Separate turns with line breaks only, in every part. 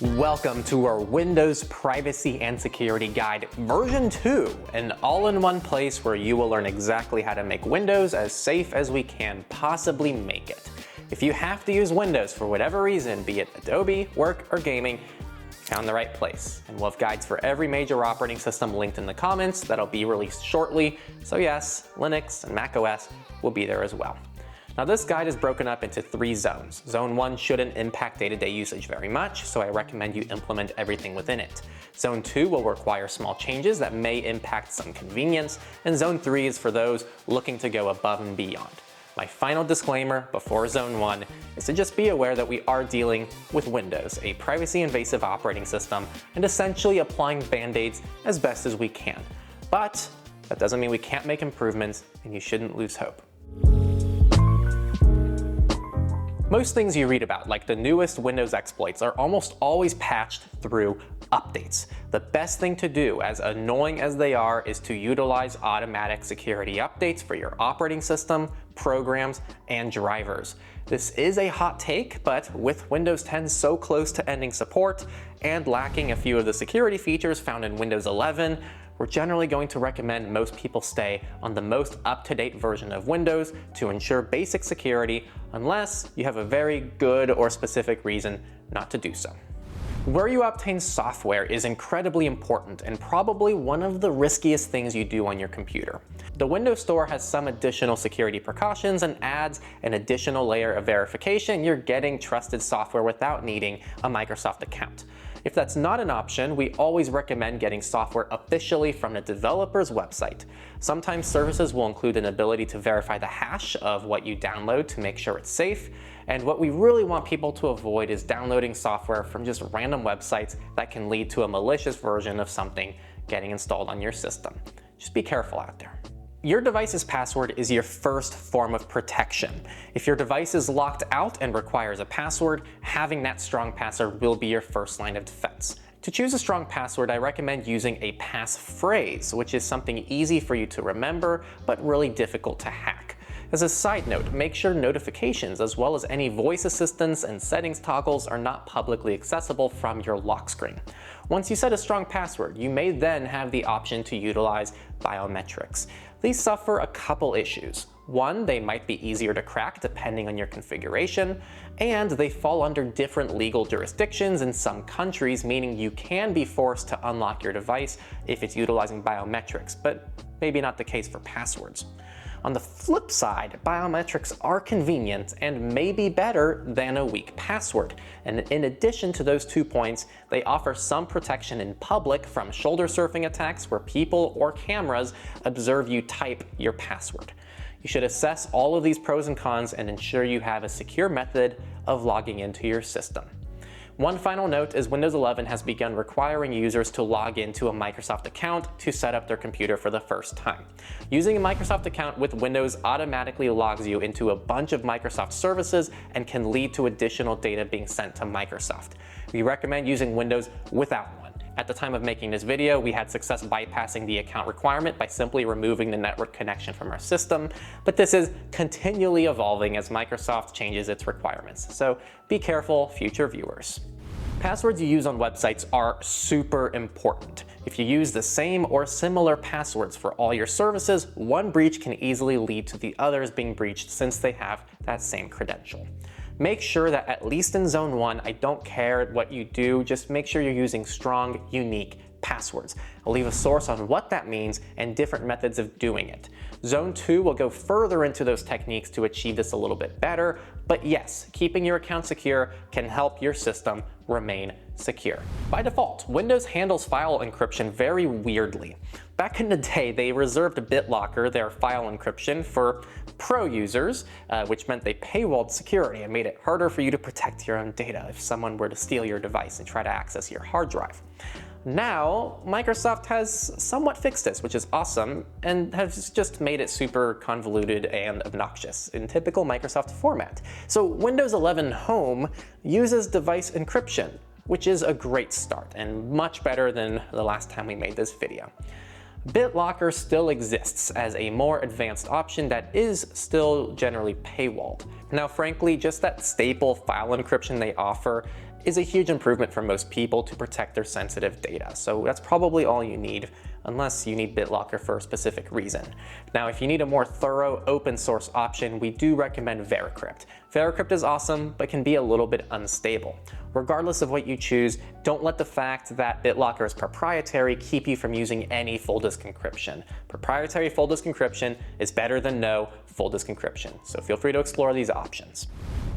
Welcome to our Windows Privacy and Security Guide version 2, an all-in-one place where you will learn exactly how to make Windows as safe as we can possibly make it. If you have to use Windows for whatever reason, be it Adobe, work, or gaming, found the right place. And we'll have guides for every major operating system linked in the comments that'll be released shortly. So yes, Linux and macOS will be there as well. Now this guide is broken up into 3 zones. Zone 1 shouldn't impact day-to-day usage very much, so I recommend you implement everything within it. Zone 2 will require small changes that may impact some convenience, and Zone 3 is for those looking to go above and beyond. My final disclaimer before Zone 1 is to just be aware that we are dealing with Windows, a privacy-invasive operating system, and essentially applying band-aids as best as we can. But that doesn't mean we can't make improvements, and you shouldn't lose hope. Most things you read about, like the newest Windows exploits, are almost always patched through updates. The best thing to do, as annoying as they are, is to utilize automatic security updates for your operating system, programs, and drivers. This is a hot take, but with Windows 10 so close to ending support and lacking a few of the security features found in Windows 11, we're generally going to recommend most people stay on the most up-to-date version of Windows to ensure basic security, unless you have a very good or specific reason not to do so. Where you obtain software is incredibly important and probably one of the riskiest things you do on your computer. The Windows Store has some additional security precautions and adds an additional layer of verification. You're getting trusted software without needing a Microsoft account. If that's not an option, we always recommend getting software officially from the developer's website. Sometimes services will include an ability to verify the hash of what you download to make sure it's safe. And what we really want people to avoid is downloading software from just random websites that can lead to a malicious version of something getting installed on your system. Just be careful out there. Your device's password is your first form of protection. If your device is locked out and requires a password, having that strong password will be your first line of defense. To choose a strong password, I recommend using a passphrase, which is something easy for you to remember, but really difficult to hack. As a side note, make sure notifications as well as any voice assistants and settings toggles are not publicly accessible from your lock screen. Once you set a strong password, you may then have the option to utilize biometrics. These suffer a couple issues. One, they might be easier to crack depending on your configuration, and they fall under different legal jurisdictions in some countries, meaning you can be forced to unlock your device if it's utilizing biometrics, but maybe not the case for passwords. On the flip side, biometrics are convenient and may be better than a weak password. And in addition to those 2 points, they offer some protection in public from shoulder surfing attacks where people or cameras observe you type your password. You should assess all of these pros and cons and ensure you have a secure method of logging into your system. One final note is Windows 11 has begun requiring users to log into a Microsoft account to set up their computer for the first time. Using a Microsoft account with Windows automatically logs you into a bunch of Microsoft services and can lead to additional data being sent to Microsoft. We recommend using Windows without one. At the time of making this video, we had success bypassing the account requirement by simply removing the network connection from our system, but this is continually evolving as Microsoft changes its requirements. So be careful, future viewers. Passwords you use on websites are super important. If you use the same or similar passwords for all your services, one breach can easily lead to the others being breached since they have that same credential. Make sure that at least in Zone 1, I don't care what you do, just make sure you're using strong, unique passwords. I'll leave a source on what that means and different methods of doing it. Zone 2 will go further into those techniques to achieve this a little bit better, but yes, keeping your account secure can help your system remain secure. By default, Windows handles file encryption very weirdly. Back in the day, they reserved BitLocker, their file encryption, for pro users, which meant they paywalled security and made it harder for you to protect your own data if someone were to steal your device and try to access your hard drive. Now, Microsoft has somewhat fixed this, which is awesome, and has just made it super convoluted and obnoxious in typical Microsoft format. So Windows 11 Home uses device encryption, which is a great start and much better than the last time we made this video. BitLocker still exists as a more advanced option that is still generally paywalled. Now, frankly, just that staple file encryption they offer is a huge improvement for most people to protect their sensitive data. So that's probably all you need, unless you need BitLocker for a specific reason. Now, if you need a more thorough open source option, we do recommend Vericrypt. Vericrypt is awesome, but can be a little bit unstable. Regardless of what you choose, don't let the fact that BitLocker is proprietary keep you from using any full disk encryption. Proprietary full disk encryption is better than no full disk encryption, so feel free to explore these options.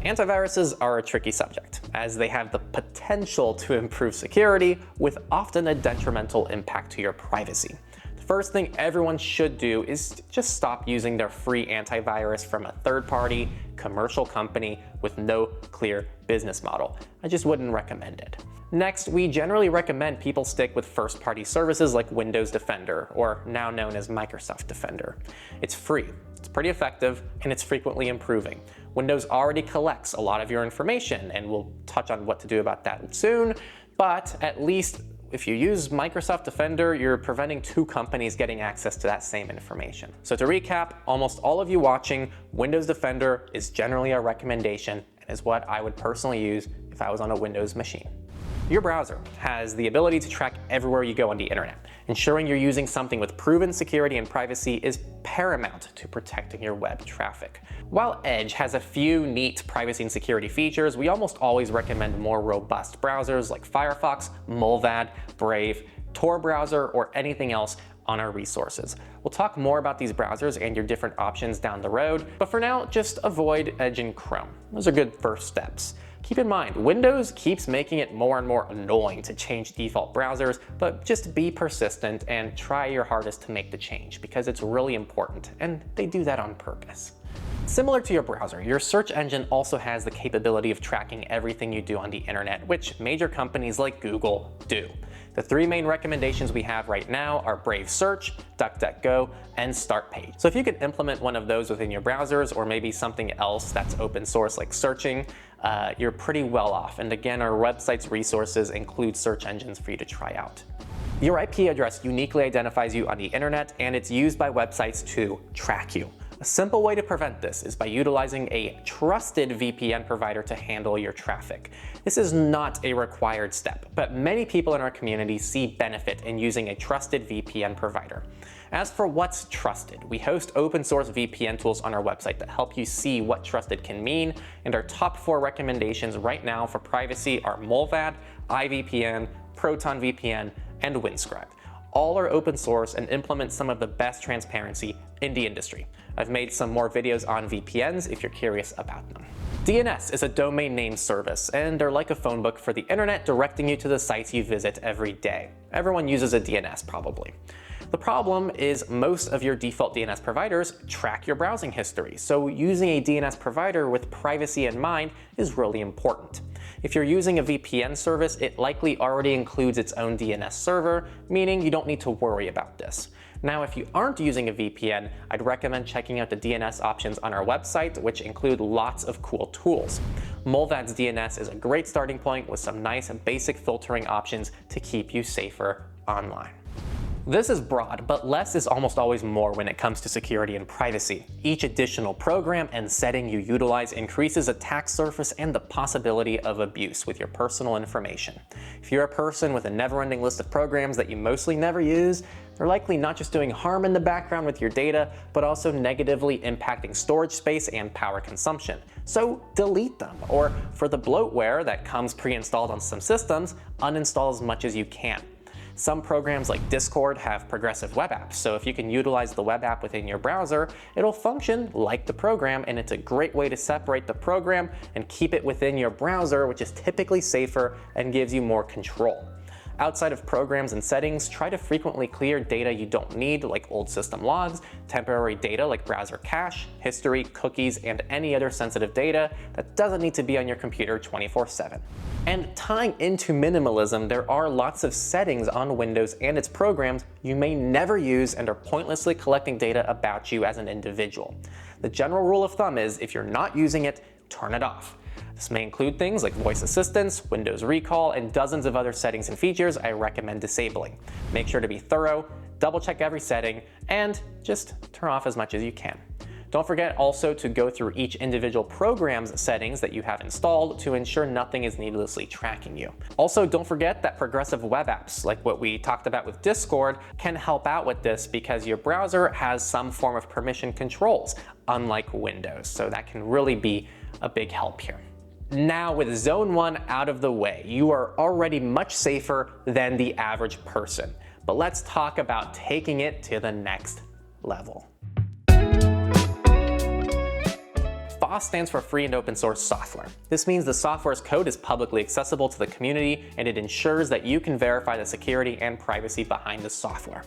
Antiviruses are a tricky subject, as they have the potential to improve security with often a detrimental impact to your privacy. The first thing everyone should do is just stop using their free antivirus from a third-party commercial company with no clear business model. I just wouldn't recommend it. Next, we generally recommend people stick with first-party services like Windows Defender, or now known as Microsoft Defender. It's free, it's pretty effective, and it's frequently improving. Windows already collects a lot of your information, and we'll touch on what to do about that soon, but at least if you use Microsoft Defender, you're preventing two companies getting access to that same information. So to recap, almost all of you watching, Windows Defender is generally a recommendation and is what I would personally use if I was on a Windows machine. Your browser has the ability to track everywhere you go on the internet. Ensuring you're using something with proven security and privacy is paramount to protecting your web traffic. While Edge has a few neat privacy and security features, we almost always recommend more robust browsers like Firefox, Mullvad, Brave, Tor browser, or anything else on our resources. We'll talk more about these browsers and your different options down the road, but for now, just avoid Edge and Chrome. Those are good first steps. Keep in mind, Windows keeps making it more and more annoying to change default browsers, but just be persistent and try your hardest to make the change because it's really important, and they do that on purpose. Similar to your browser, your search engine also has the capability of tracking everything you do on the internet, which major companies like Google do. The three main recommendations we have right now are Brave Search, DuckDuckGo, and StartPage. So if you could implement one of those within your browsers, or maybe something else that's open source like searching, you're pretty well off. And again, our website's resources include search engines for you to try out. Your IP address uniquely identifies you on the internet, and it's used by websites to track you. A simple way to prevent this is by utilizing a trusted VPN provider to handle your traffic. This is not a required step, but many people in our community see benefit in using a trusted VPN provider. As for what's trusted, we host open source VPN tools on our website that help you see what trusted can mean, and our top 4 recommendations right now for privacy are Mullvad, iVPN, ProtonVPN, and Windscribe. All are open source and implement some of the best transparency in the industry. I've made some more videos on VPNs if you're curious about them. DNS is a domain name service, and they're like a phone book for the internet, directing you to the sites you visit every day. Everyone uses a DNS probably. The problem is most of your default DNS providers track your browsing history, so using a DNS provider with privacy in mind is really important. If you're using a VPN service, it likely already includes its own DNS server, meaning you don't need to worry about this. Now, if you aren't using a VPN, I'd recommend checking out the DNS options on our website, which include lots of cool tools. Mullvad's DNS is a great starting point with some nice and basic filtering options to keep you safer online. This is broad, but less is almost always more when it comes to security and privacy. Each additional program and setting you utilize increases attack surface and the possibility of abuse with your personal information. If you're a person with a never-ending list of programs that you mostly never use, they're likely not just doing harm in the background with your data, but also negatively impacting storage space and power consumption. So delete them, or for the bloatware that comes pre-installed on some systems, uninstall as much as you can. Some programs like Discord have progressive web apps, so if you can utilize the web app within your browser, it'll function like the program, and it's a great way to separate the program and keep it within your browser, which is typically safer and gives you more control. Outside of programs and settings, try to frequently clear data you don't need, like old system logs, temporary data like browser cache, history, cookies, and any other sensitive data that doesn't need to be on your computer 24/7. And tying into minimalism, there are lots of settings on Windows and its programs you may never use and are pointlessly collecting data about you as an individual. The general rule of thumb is if you're not using it, turn it off. This may include things like voice assistance, Windows recall, and dozens of other settings and features I recommend disabling. Make sure to be thorough, double check every setting, and just turn off as much as you can. Don't forget also to go through each individual program's settings that you have installed to ensure nothing is needlessly tracking you. Also, don't forget that progressive web apps, like what we talked about with Discord, can help out with this because your browser has some form of permission controls, unlike Windows. So that can really be a big help here. Now, with Zone 1 out of the way, you are already much safer than the average person. But let's talk about taking it to the next level. FOSS stands for Free and Open Source Software. This means the software's code is publicly accessible to the community, and it ensures that you can verify the security and privacy behind the software.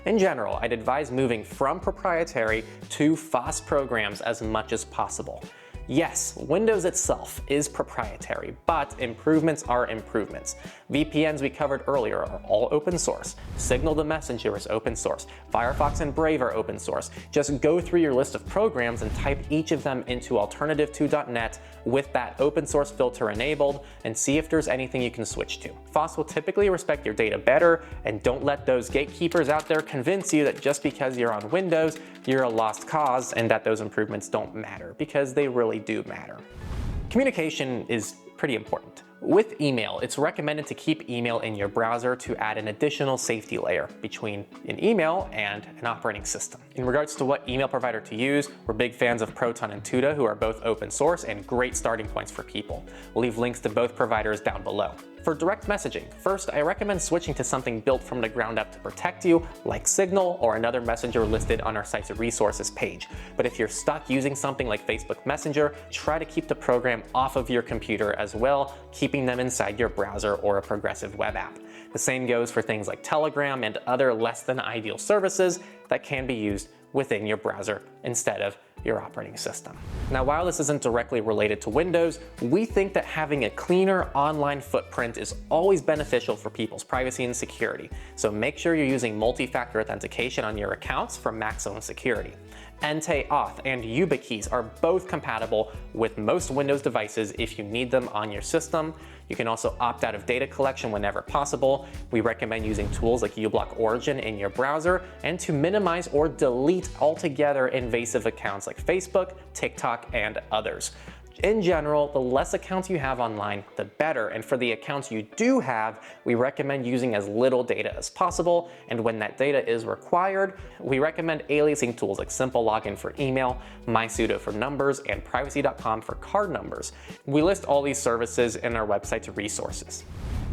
In general, I'd advise moving from proprietary to FOSS programs as much as possible. Yes, Windows itself is proprietary, but improvements are improvements. VPNs we covered earlier are all open source. Signal the Messenger is open source. Firefox and Brave are open source. Just go through your list of programs and type each of them into alternative2.net with that open source filter enabled and see if there's anything you can switch to. FOSS will typically respect your data better, and don't let those gatekeepers out there convince you that just because you're on Windows, you're a lost cause and that those improvements don't matter, because they really do matter. Communication is pretty important. With email, it's recommended to keep email in your browser to add an additional safety layer between an email and an operating system. In regards to what email provider to use, we're big fans of Proton and Tuda, who are both open source and great starting points for people. We'll leave links to both providers down below. For direct messaging, first, I recommend switching to something built from the ground up to protect you, like Signal or another messenger listed on our site's resources page. But if you're stuck using something like Facebook Messenger, try to keep the program off of your computer as well, keeping them inside your browser or a progressive web app. The same goes for things like Telegram and other less than ideal services that can be used within your browser instead of your operating system. Now, while this isn't directly related to Windows, we think that having a cleaner online footprint is always beneficial for people's privacy and security. So make sure you're using multi-factor authentication on your accounts for maximum security. Auth and YubiKeys are both compatible with most Windows devices if you need them on your system. You can also opt out of data collection whenever possible. We recommend using tools like uBlock Origin in your browser, and to minimize or delete altogether invasive accounts like Facebook, TikTok, and others. In general, the less accounts you have online, the better, and for the accounts you do have, we recommend using as little data as possible, and when that data is required, we recommend aliasing tools like Simple Login for email, MySudo for numbers, and Privacy.com for card numbers. We list all these services in our website's resources.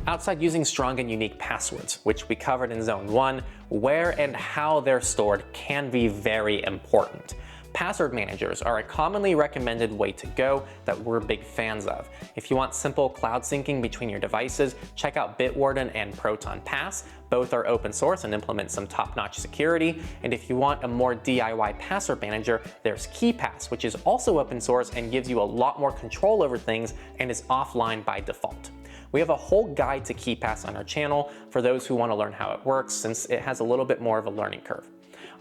Outside using strong and unique passwords, which we covered in Zone 1, where and how they're stored can be very important. Password managers are a commonly recommended way to go that we're big fans of. If you want simple cloud syncing between your devices, check out Bitwarden and Proton Pass. Both are open source and implement some top-notch security. And if you want a more DIY password manager, there's KeePass, which is also open source and gives you a lot more control over things and is offline by default. We have a whole guide to KeePass on our channel for those who want to learn how it works, since it has a little bit more of a learning curve.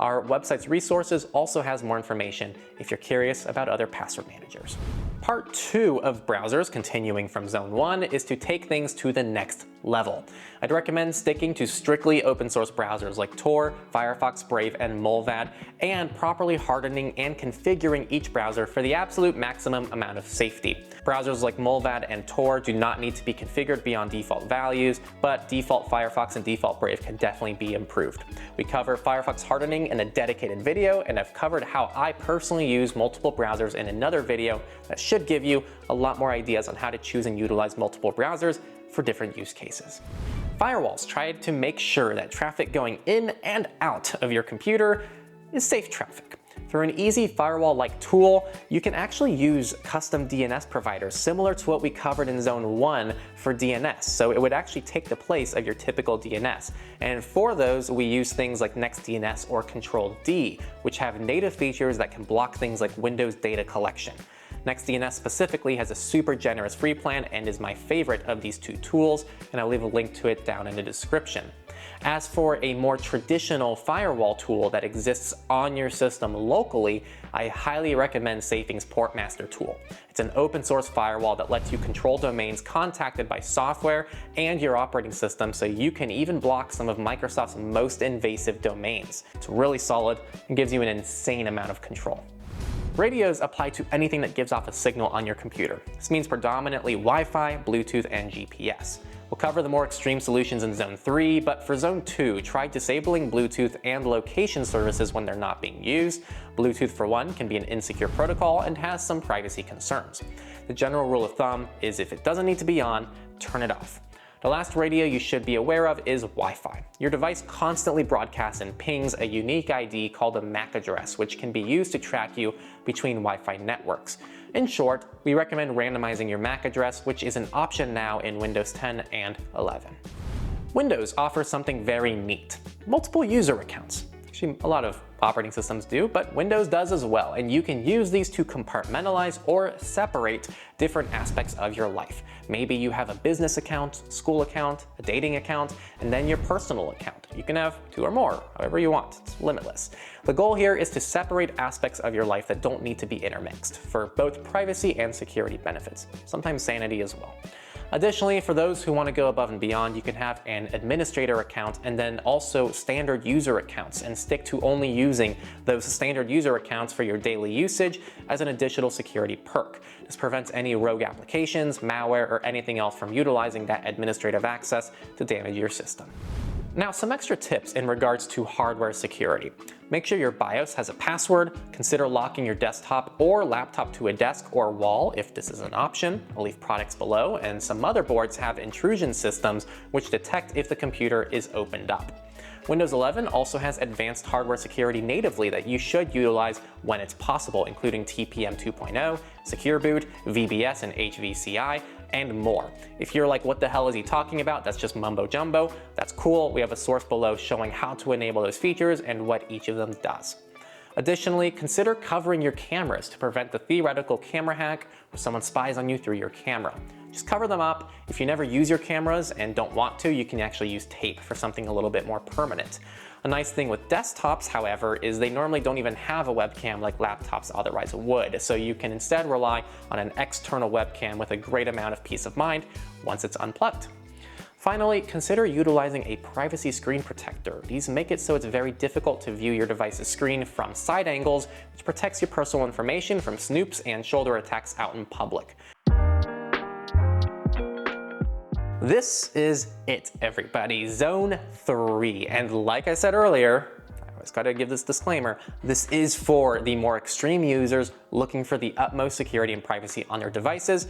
Our website's resources also has more information if you're curious about other password managers. Part 2 of browsers, continuing from Zone 1, is to take things to the next level. I'd recommend sticking to strictly open source browsers like Tor, Firefox, Brave, and Mullvad, and properly hardening and configuring each browser for the absolute maximum amount of safety. Browsers like Mullvad and Tor do not need to be configured beyond default values, but default Firefox and default Brave can definitely be improved. We cover Firefox hardening in a dedicated video, and I've covered how I personally use multiple browsers in another video that should give you a lot more ideas on how to choose and utilize multiple browsers for different use cases. Firewalls try to make sure that traffic going in and out of your computer is safe traffic. Through an easy firewall-like tool, you can actually use custom DNS providers similar to what we covered in Zone 1 for DNS. So it would actually take the place of your typical DNS. And for those, we use things like NextDNS or Control-D, which have native features that can block things like Windows data collection. NextDNS specifically has a super generous free plan and is my favorite of these two tools, and I'll leave a link to it down in the description. As for a more traditional firewall tool that exists on your system locally, I highly recommend Safing's Portmaster tool. It's an open source firewall that lets you control domains contacted by software and your operating system, so you can even block some of Microsoft's most invasive domains. It's really solid and gives you an insane amount of control. Radios apply to anything that gives off a signal on your computer. This means predominantly Wi-Fi, Bluetooth, and GPS. We'll cover the more extreme solutions in Zone 3, but for Zone 2, try disabling Bluetooth and location services when they're not being used. Bluetooth, for one, can be an insecure protocol and has some privacy concerns. The general rule of thumb is if it doesn't need to be on, turn it off. The last radio you should be aware of is Wi-Fi. Your device constantly broadcasts and pings a unique ID called a MAC address, which can be used to track you between Wi-Fi networks. In short, we recommend randomizing your MAC address, which is an option now in Windows 10 and 11. Windows offers something very neat: multiple user accounts. Actually, a lot of operating systems do, but Windows does as well, and you can use these to compartmentalize or separate different aspects of your life. Maybe you have a business account, school account, a dating account, and then your personal account. You can have 2 or more, however you want. It's limitless. The goal here is to separate aspects of your life that don't need to be intermixed, for both privacy and security benefits, sometimes sanity as well. Additionally, for those who want to go above and beyond, you can have an administrator account and then also standard user accounts, and stick to only using those standard user accounts for your daily usage as an additional security perk. This prevents any rogue applications, malware, or anything else from utilizing that administrative access to damage your system. Now, some extra tips in regards to hardware security. Make sure your BIOS has a password. Consider locking your desktop or laptop to a desk or wall if this is an option. I'll leave products below, and some motherboards have intrusion systems which detect if the computer is opened up. Windows 11 also has advanced hardware security natively that you should utilize when it's possible, including TPM 2.0, Secure Boot, VBS and HVCI, and more. If you're like, what the hell is he talking about? That's just mumbo jumbo. That's cool. We have a source below showing how to enable those features and what each of them does. Additionally, consider covering your cameras to prevent the theoretical camera hack where someone spies on you through your camera. Just cover them up. If you never use your cameras and don't want to, you can actually use tape for something a little bit more permanent. A nice thing with desktops, however, is they normally don't even have a webcam like laptops otherwise would, so you can instead rely on an external webcam with a great amount of peace of mind once it's unplugged. Finally, consider utilizing a privacy screen protector. These make it so it's very difficult to view your device's screen from side angles, which protects your personal information from snoops and shoulder attacks out in public. This is it, everybody. Zone 3. And like I said earlier, I always gotta give this disclaimer, this is for the more extreme users looking for the utmost security and privacy on their devices.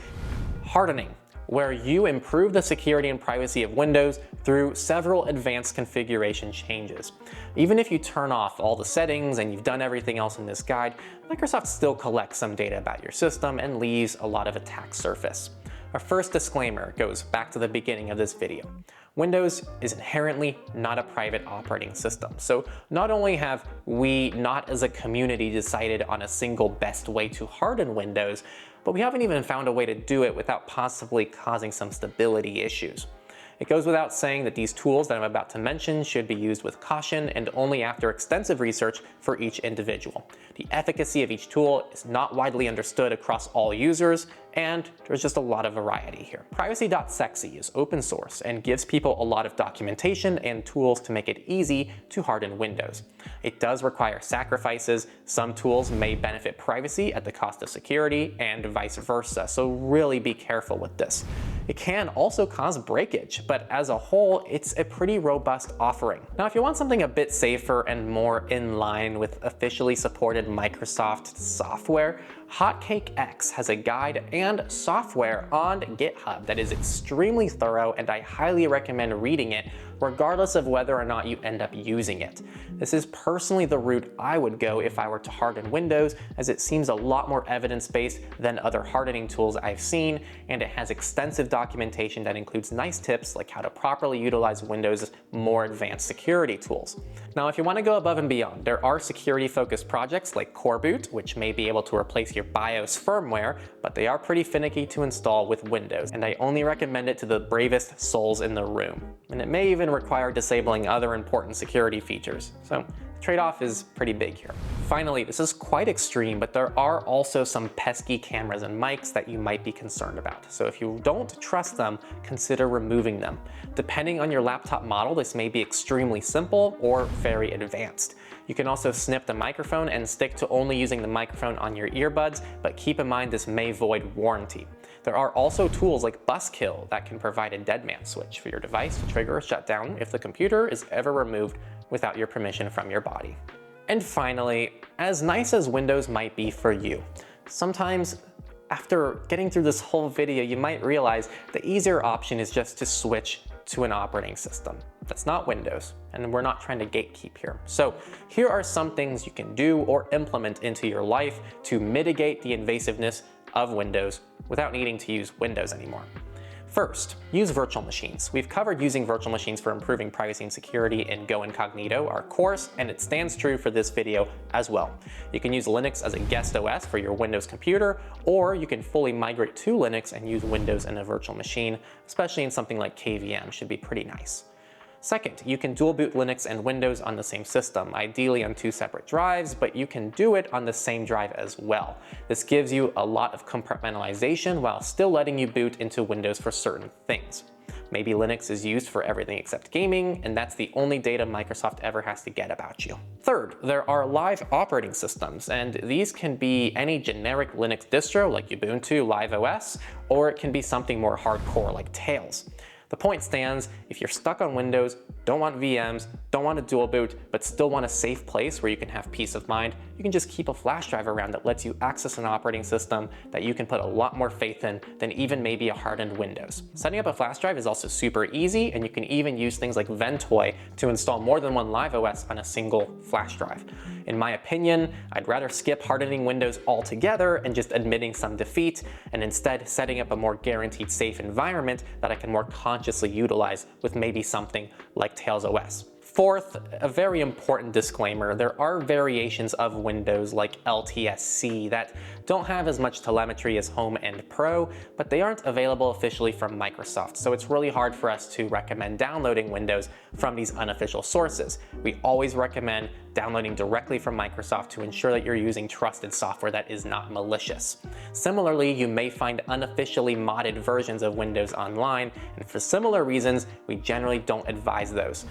Hardening, where you improve the security and privacy of Windows through several advanced configuration changes. Even if you turn off all the settings and you've done everything else in this guide, Microsoft still collects some data about your system and leaves a lot of attack surface. Our first disclaimer goes back to the beginning of this video. Windows is inherently not a private operating system, so not only have we not as a community decided on a single best way to harden Windows, but we haven't even found a way to do it without possibly causing some stability issues. It goes without saying that these tools that I'm about to mention should be used with caution and only after extensive research for each individual. The efficacy of each tool is not widely understood across all users, and there's just a lot of variety here. Privacy.sexy is open source and gives people a lot of documentation and tools to make it easy to harden Windows. It does require sacrifices. Some tools may benefit privacy at the cost of security, and vice versa, so really be careful with this. It can also cause breakage, but as a whole, it's a pretty robust offering. Now, if you want something a bit safer and more in line with officially supported Microsoft software, HotcakeX has a guide and software on GitHub that is extremely thorough, and I highly recommend reading it regardless of whether or not you end up using it. This is personally the route I would go if I were to harden Windows, as it seems a lot more evidence-based than other hardening tools I've seen, and it has extensive documentation that includes nice tips like how to properly utilize Windows' more advanced security tools. Now, if you want to go above and beyond, there are security-focused projects like Coreboot, which may be able to replace your BIOS firmware, but they are pretty finicky to install with Windows, and I only recommend it to the bravest souls in the room. And it may even require disabling other important security features, so the trade-off is pretty big here. Finally, this is quite extreme, but there are also some pesky cameras and mics that you might be concerned about. So if you don't trust them, consider removing them. Depending on your laptop model, this may be extremely simple or very advanced. You can also snip the microphone and stick to only using the microphone on your earbuds, but keep in mind this may void warranty. There are also tools like Buzzkill that can provide a dead man switch for your device to trigger a shutdown if the computer is ever removed without your permission from your body. And finally, as nice as Windows might be for you, sometimes after getting through this whole video, you might realize the easier option is just to switch to an operating system. That's not Windows, and we're not trying to gatekeep here. So here are some things you can do or implement into your life to mitigate the invasiveness of Windows without needing to use Windows anymore. First, use virtual machines. We've covered using virtual machines for improving privacy and security in Go Incognito, our course, and it stands true for this video as well. You can use Linux as a guest OS for your Windows computer, or you can fully migrate to Linux and use Windows in a virtual machine, especially in something like KVM, should be pretty nice. Second, you can dual boot Linux and Windows on the same system, ideally on 2 separate drives, but you can do it on the same drive as well. This gives you a lot of compartmentalization while still letting you boot into Windows for certain things. Maybe Linux is used for everything except gaming, and that's the only data Microsoft ever has to get about you. Third, there are live operating systems, and these can be any generic Linux distro like Ubuntu Live OS, or it can be something more hardcore like Tails. The point stands, if you're stuck on Windows, don't want VMs, don't want a dual boot, but still want a safe place where you can have peace of mind, you can just keep a flash drive around that lets you access an operating system that you can put a lot more faith in than even maybe a hardened Windows. Setting up a flash drive is also super easy, and you can even use things like Ventoy to install more than one Live OS on a single flash drive. In my opinion, I'd rather skip hardening Windows altogether and just admitting some defeat, and instead setting up a more guaranteed safe environment that I can more consciously utilize with maybe something like Tails OS. Fourth, a very important disclaimer, there are variations of Windows like LTSC that don't have as much telemetry as Home and Pro, but they aren't available officially from Microsoft, so it's really hard for us to recommend downloading Windows from these unofficial sources. We always recommend downloading directly from Microsoft to ensure that you're using trusted software that is not malicious. Similarly, you may find unofficially modded versions of Windows online, and for similar reasons, we generally don't advise those.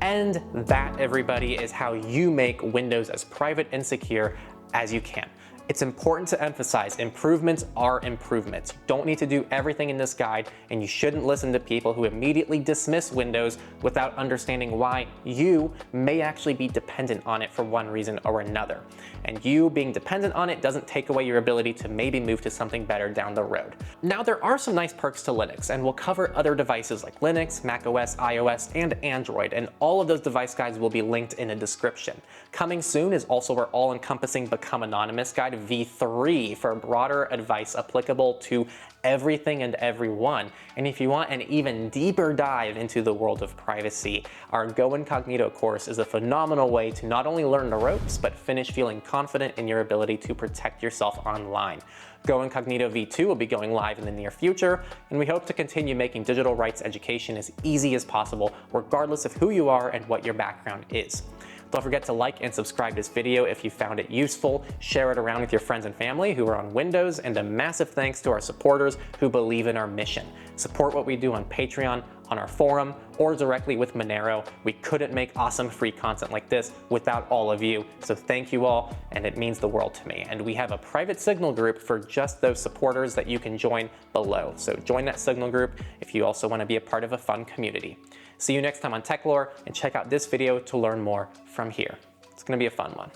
And that, everybody, is how you make Windows as private and secure as you can. It's important to emphasize improvements are improvements. You don't need to do everything in this guide, and you shouldn't listen to people who immediately dismiss Windows without understanding why you may actually be dependent on it for one reason or another. And you being dependent on it doesn't take away your ability to maybe move to something better down the road. Now, there are some nice perks to Linux, and we'll cover other devices like Linux, macOS, iOS, and Android, and all of those device guides will be linked in the description. Coming soon is also our all-encompassing Become Anonymous guide V3 for broader advice applicable to everything and everyone. And if you want an even deeper dive into the world of privacy, our Go Incognito course is a phenomenal way to not only learn the ropes, but finish feeling confident in your ability to protect yourself online. Go Incognito V2 will be going live in the near future, and we hope to continue making digital rights education as easy as possible, regardless of who you are and what your background is. Don't forget to like and subscribe this video if you found it useful, share it around with your friends and family who are on Windows, and a massive thanks to our supporters who believe in our mission. Support what we do on Patreon, on our forum, or directly with Monero. We couldn't make awesome free content like this without all of you, so thank you all, and it means the world to me. And we have a private Signal group for just those supporters that you can join below. So join that Signal group if you also want to be a part of a fun community. See you next time on Techlore, and check out this video to learn more from here. It's going to be a fun one.